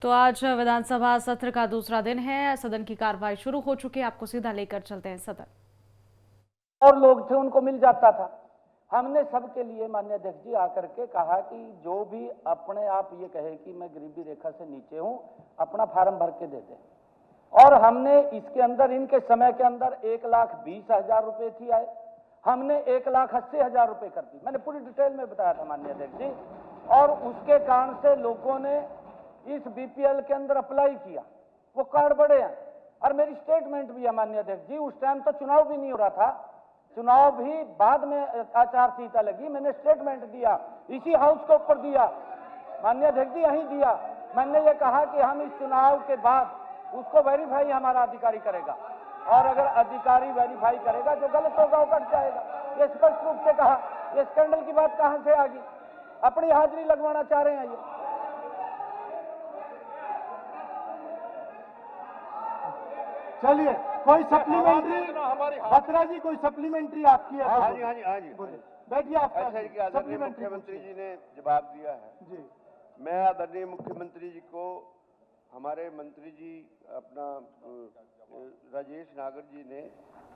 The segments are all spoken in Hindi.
तो आज विधानसभा सत्र का दूसरा दिन है। सदन की कार्रवाई शुरू हो चुकी है। आपको सीधा लेकर चलते हैं सदन। और लोग थे उनको मिल जाता था। हमने सबके लिए माननीय अध्यक्ष जी आकर के कहा कि जो भी अपने आप ये कहे कि मैं गरीबी रेखा से नीचे हूं, अपना फार्म भर के दे दे। और हमने इसके अंदर इनके समय के अंदर 1,20,000 रुपए थी आए, हमने 1,80,000 रुपए कर दी। मैंने पूरी डिटेल में बताया था माननीय अध्यक्ष जी। और उसके कारण से लोगों ने इस बीपीएल के अंदर अप्लाई किया, वो कार्ड बड़े हैं। और मेरी स्टेटमेंट भी है माननीय अध्यक्ष जी, उस टाइम तो चुनाव भी नहीं हो रहा था, चुनाव भी बाद में आचार संहिता लगी, मैंने स्टेटमेंट दिया, इसी हाउस के ऊपर दिया माननीय अध्यक्ष जी, यहीं दिया। मैंने ये कहा कि हम इस चुनाव के बाद उसको वेरीफाई हमारा अधिकारी करेगा, और अगर अधिकारी वेरीफाई करेगा जो गलत होगा वो कट जाएगा। ये स्पष्ट रूप से कहा। ये स्कैंडल की बात कहां से आ गई? अपनी हाजिरी लगवाना चाह रहे हैं ये। चलिए, कोई सप्लीमेंट्री बत्रा जी, कोई सप्लीमेंट्री आपकी है? हाँ जी, बैठिए। आपका आदरणीय मुख्यमंत्री जी ने जवाब दिया है जी। मैं आदरणीय मुख्यमंत्री जी को, हमारे मंत्री जी अपना राजेश नागर जी ने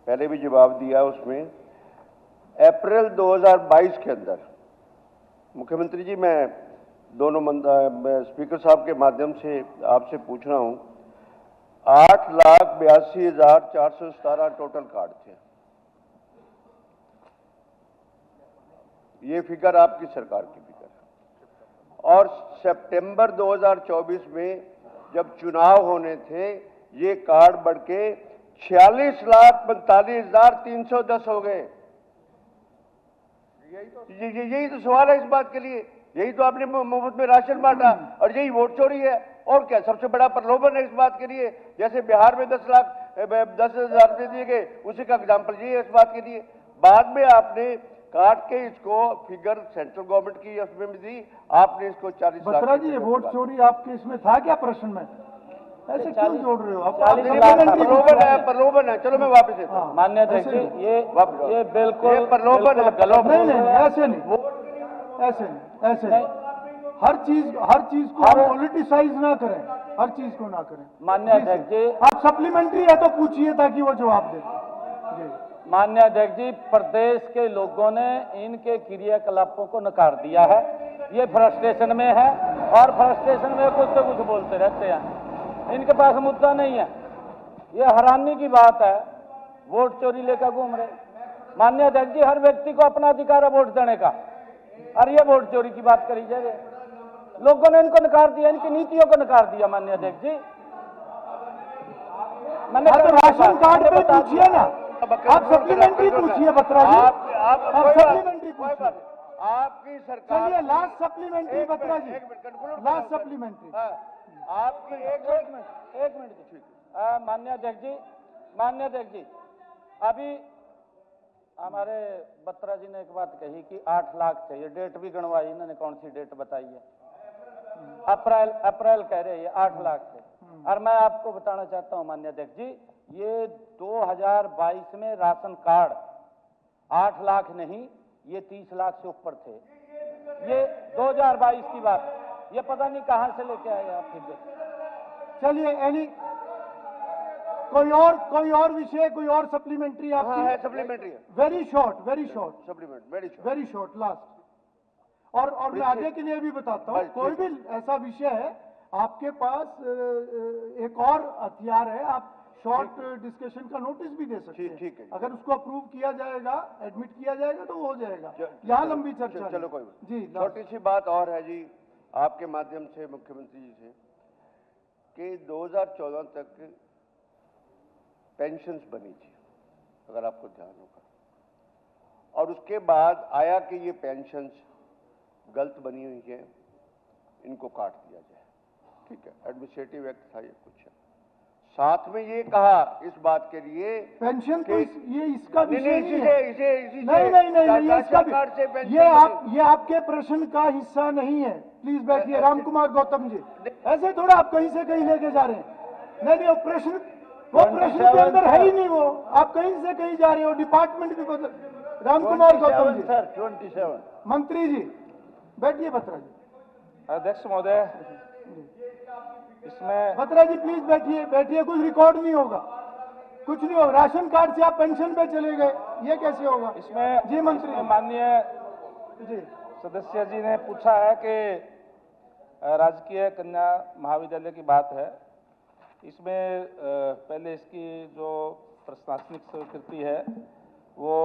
पहले भी जवाब दिया, उसमें अप्रैल 2022 के अंदर मुख्यमंत्री जी, मैं दोनों स्पीकर साहब के माध्यम से आपसे पूछ रहा हूं, 8,82,417 टोटल कार्ड थे। ये फिगर आपकी सरकार की फिगर है। और सितंबर 2024 में जब चुनाव होने थे, ये कार्ड बढ़ के 46,45,310 हो गए। यही तो सवाल है इस बात के लिए। यही तो आपने मुफ्त में राशन बांटा, और यही वोट चोरी है। और क्या सबसे बड़ा प्रलोभन है इस बात के लिए? जैसे बिहार में 10,10,000 रुपए दिए गए, उसी का एग्जाम्पल यही है इस बात के लिए। बाद में आपने काट के इसको फिगर सेंट्रल गवर्नमेंट की उसमें भी दी, आपने इसको 40 लाख। बत्रा जी, ये वोट चोरी आपके इसमें था क्या प्रश्न में? ऐसे क्यों जोड़ रहे हो आप? प्रलोभन है। चलो मैं वापस देता हूं माननीय अध्यक्ष जी, ये बिल्कुल प्रलोभन है। नहीं, ऐसे नहीं, ऐसे नहीं। हर चीज को पॉलिटिसाइज ना करें, हर चीज को ना करें। माननीय अध्यक्ष जी, आप सप्लीमेंट्री है तो पूछिए ताकि वो जवाब दे। माननीय अध्यक्ष जी, प्रदेश के लोगों ने इनके क्रियाकलापों को नकार दिया है। ये फ्रस्ट्रेशन में है, और फ्रस्ट्रेशन में कुछ से कुछ बोलते रहते हैं। इनके पास मुद्दा नहीं है। ये हैरानी की बात है, वोट चोरी लेकर घूम रहे। माननीय अध्यक्ष जी, हर व्यक्ति को अपना अधिकार है वोट देने का, और ये वोट चोरी की बात करी जा रही है। लोगों ने इनको नकार दिया, इनकी नीतियों को नकार दिया। माननीय अध्यक्ष जी, मैंने राशन कार्ड पे पूछिए ना, आप सप्लीमेंट्री पूछिए बत्रा जी, आप सप्लीमेंट्री पूछिए। आपकी सरकार, चलिए लास्ट सप्लीमेंट्री बत्रा जी, लास्ट सप्लीमेंट्री आपकी। एक मिनट माननीय अध्यक्ष जी, अभी हमारे बत्रा जी ने एक बात कही कि 8 लाख थे। ये डेट भी गणवाई इन्होंने, कौन सी डेट बताई है? अप्रैल कह रहे हैं, 8 लाख थे। और मैं आपको बताना चाहता हूं माननीय अध्यक्ष जी, ये 2022 में राशन कार्ड 8 लाख नहीं, ये 30 लाख से ऊपर थे। ये 2022 की बात, ये पता नहीं कहां से लेके आए आप फिर। चलिए, एनी कोई और विषय, कोई और सप्लीमेंट्री आपकी? हाँ है, सप्लीमेंट्री है। Very short supplement, very short last. और मैं आगे के लिए भी बताता हूँ, कोई भी ऐसा विषय है आपके पास, एक और हथियार है, आप शॉर्ट डिस्कशन का नोटिस भी दे सकते हैं। ठीक है। अगर उसको अप्रूव किया जाएगा, एडमिट किया जाएगा तो हो जाएगा। यहाँ लंबी चर्चा। चलो कोई जी, छोटी सी बात और है जी, आपके माध्यम से मुख्यमंत्री जी से, कि 2014 तक पेंशन्स बनी थी, अगर आपको ध्यान होगा, और उसके बाद आया कि ये पेंशन्स गलत बनी हुई है, इनको काट दिया जाए। ठीक है, एडमिनिस्ट्रेटिव एक्ट था, ये कुछ है। साथ में ये कहा इस बात के लिए पेंशन तो ये इसका विषय नहीं है। नहीं, ये आपके प्रश्न का हिस्सा नहीं है। प्लीज बैठिए। राम कुमार गौतम जी, ऐसे थोड़ा आप कहीं से कहीं लेके जा रहे हैं। नहीं, वो प्रश्न के अंदर है ही नहीं। वो आप कहीं से कहीं जा रहे हो, डिपार्टमेंट भी बदल। राम कुमार गौतम जी, सर 27 मंत्री जी बैठिए। बत्रा जी। अध्यक्ष महोदय, इसमें बत्रा जी प्लीज बैठिए, बैठिए, कुछ रिकॉर्ड नहीं होगा, कुछ नहीं होगा। राशन कार्ड से आप पेंशन पे चले गए, ये कैसे होगा? इसमें जी मंत्री इसमें माननीय जी, सदस्य जी ने पूछा है कि राजकीय कन्या महाविद्यालय की बात है। इसमें पहले इसकी जो प्रशासनिक स्वीकृति है वो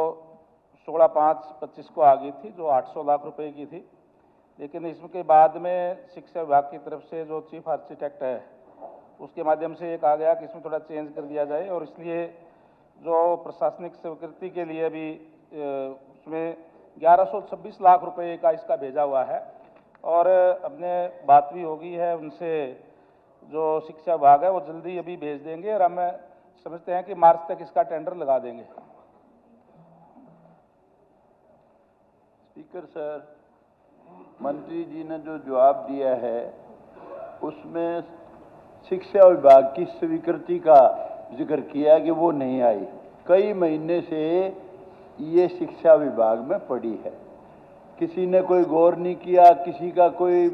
16/5/25 को आ गई थी, जो 800 लाख रुपए की थी। लेकिन इसके बाद में शिक्षा विभाग की तरफ से जो चीफ आर्किटेक्ट है उसके माध्यम से ये कहा गया कि इसमें थोड़ा चेंज कर दिया जाए, और इसलिए जो प्रशासनिक स्वीकृति के लिए भी उसमें 1126 लाख रुपए का इसका भेजा हुआ है। और हमने बात भी होगी है उनसे, जो शिक्षा विभाग है वो जल्दी अभी भेज देंगे, और हम समझते हैं कि मार्च तक इसका टेंडर लगा देंगे। स्पीकर सर, मंत्री जी ने जो जवाब दिया है उसमें शिक्षा विभाग की स्वीकृति का जिक्र किया कि वो नहीं आई। कई महीने से ये शिक्षा विभाग में पड़ी है, किसी ने कोई गौर नहीं किया, किसी का कोई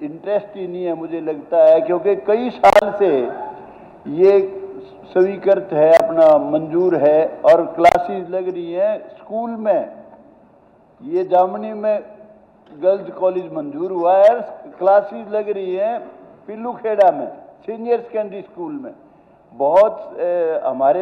इंटरेस्ट ही नहीं है मुझे लगता है, क्योंकि कई साल से ये स्वीकृत है, अपना मंजूर है और क्लासेस लग रही हैं स्कूल में। ये जामनी में गर्ल्स कॉलेज मंजूर हुआ है, क्लासेस लग रही हैं पिल्लू खेड़ा में सीनियर सेकेंडरी स्कूल में। बहुत हमारे